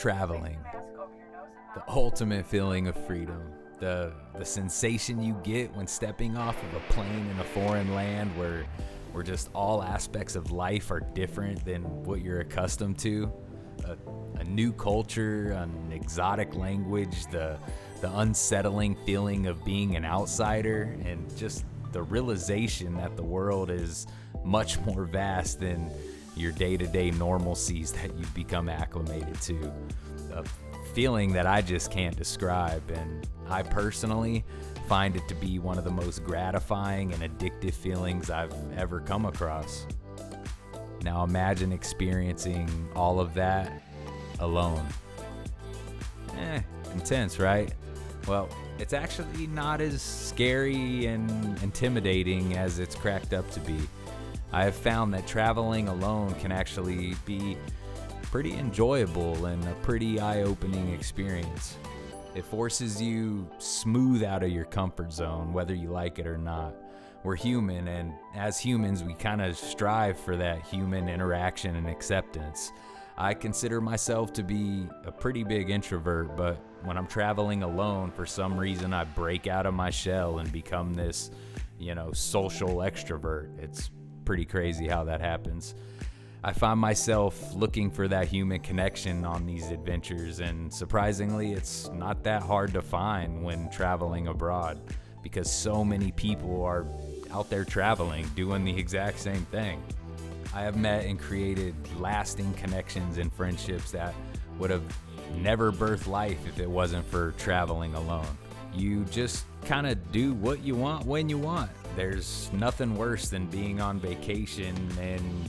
Traveling, the ultimate feeling of freedom, the sensation you get when stepping off of a plane in a foreign land where just all aspects of life are different than what you're accustomed to. A new culture, an exotic language, the unsettling feeling of being an outsider, and just the realization that the world is much more vast than your day-to-day normalcies that you've become acclimated to. A feeling that I just can't describe, and I personally find it to be one of the most gratifying and addictive feelings I've ever come across. Now imagine experiencing all of that alone. Intense, right? Well, it's actually not as scary and intimidating as it's cracked up to be. I have found that traveling alone can actually be pretty enjoyable and a pretty eye-opening experience. It forces you smooth out of your comfort zone, whether you like it or not. We're human, and as humans, we kind of strive for that human interaction and acceptance. I consider myself to be a pretty big introvert, but when I'm traveling alone, for some reason, I break out of my shell and become this, social extrovert. It's pretty crazy how that happens. I find myself looking for that human connection on these adventures, and surprisingly, it's not that hard to find when traveling abroad, because so many people are out there traveling, doing the exact same thing. I have met and created lasting connections and friendships that would have never birthed life if it wasn't for traveling alone. You just kind of do what you want when you want. There's nothing worse than being on vacation and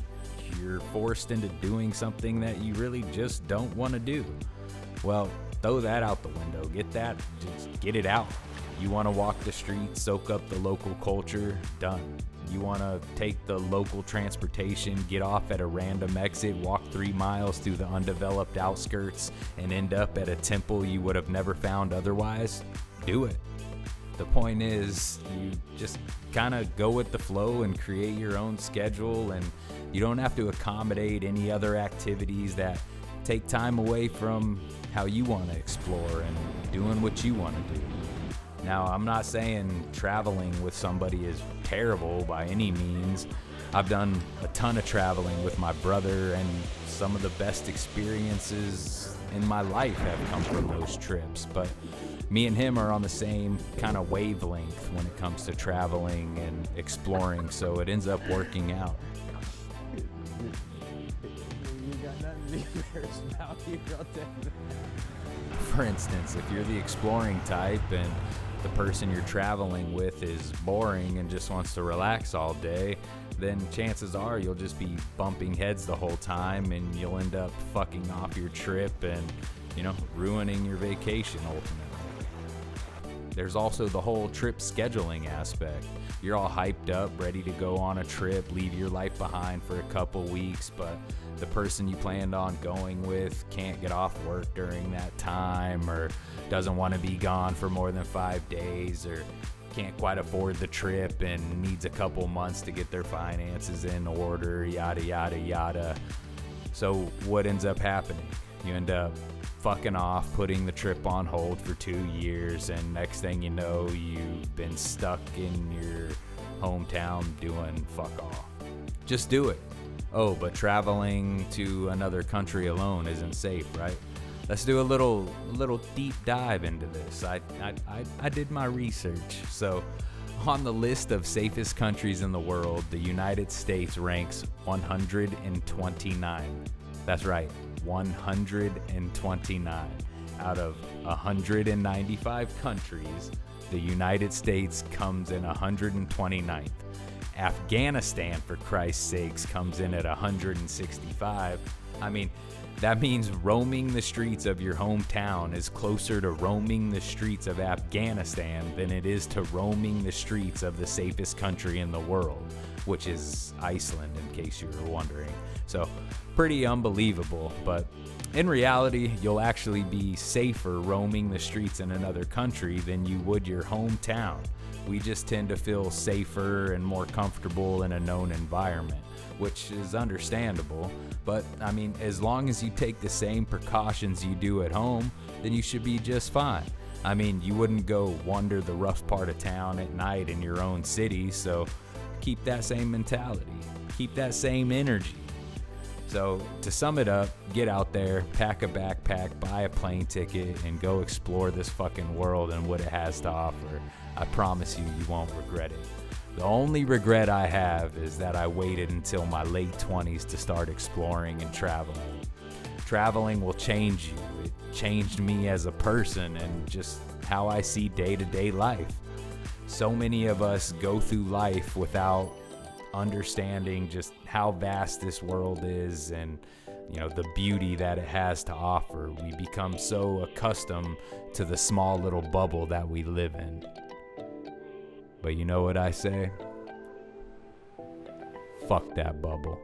you're forced into doing something that you really just don't want to do. Well, throw that out the window. Just get it out. You want to walk the streets, soak up the local culture, done. You want to take the local transportation, get off at a random exit, walk 3 miles through the undeveloped outskirts, and end up at a temple you would have never found otherwise? Do it. The point is, you just kind of go with the flow and create your own schedule, and you don't have to accommodate any other activities that take time away from how you want to explore and doing what you want to do. Now, I'm not saying traveling with somebody is terrible by any means. I've done a ton of traveling with my brother, and some of the best experiences in my life have come from those trips. But me and him are on the same kind of wavelength when it comes to traveling and exploring, so it ends up working out. You got nothing to be embarrassed about here, I'll tell you that. For instance, if you're the exploring type and the person you're traveling with is boring and just wants to relax all day, then chances are you'll just be bumping heads the whole time and you'll end up fucking off your trip and, ruining your vacation ultimately. There's also the whole trip scheduling aspect. You're all hyped up, ready to go on a trip, leave your life behind for a couple weeks, but the person you planned on going with can't get off work during that time, or doesn't want to be gone for more than 5 days, or can't quite afford the trip and needs a couple months to get their finances in order, yada, yada, yada. So what ends up happening? You end up fucking off, putting the trip on hold for 2 years, and next thing you know, you've been stuck in your hometown doing fuck all. Just do it. Oh, but traveling to another country alone isn't safe, right? Let's do a little deep dive into this. I did my research. So on the list of safest countries in the world, the United States ranks 129. That's right, 129. Out of 195 countries, the United States comes in 129th. Afghanistan, for Christ's sakes, comes in at 165. I mean, that means roaming the streets of your hometown is closer to roaming the streets of Afghanistan than it is to roaming the streets of the safest country in the world, which is Iceland, in case you were wondering. So, pretty unbelievable, but in reality, you'll actually be safer roaming the streets in another country than you would your hometown. We just tend to feel safer and more comfortable in a known environment, which is understandable. But I mean, as long as you take the same precautions you do at home, then you should be just fine. I mean, you wouldn't go wander the rough part of town at night in your own city, so keep that same mentality. Keep that same energy. So, to sum it up, get out there, pack a backpack, buy a plane ticket, and go explore this fucking world and what it has to offer. I promise you, you won't regret it. The only regret I have is that I waited until my late 20s to start exploring and traveling. Traveling will change you. It changed me as a person and just how I see day-to-day life. So many of us go through life without understanding just how vast this world is and, you know, the beauty that it has to offer. We become so accustomed to the small little bubble that we live in. But you know what I say? Fuck that bubble.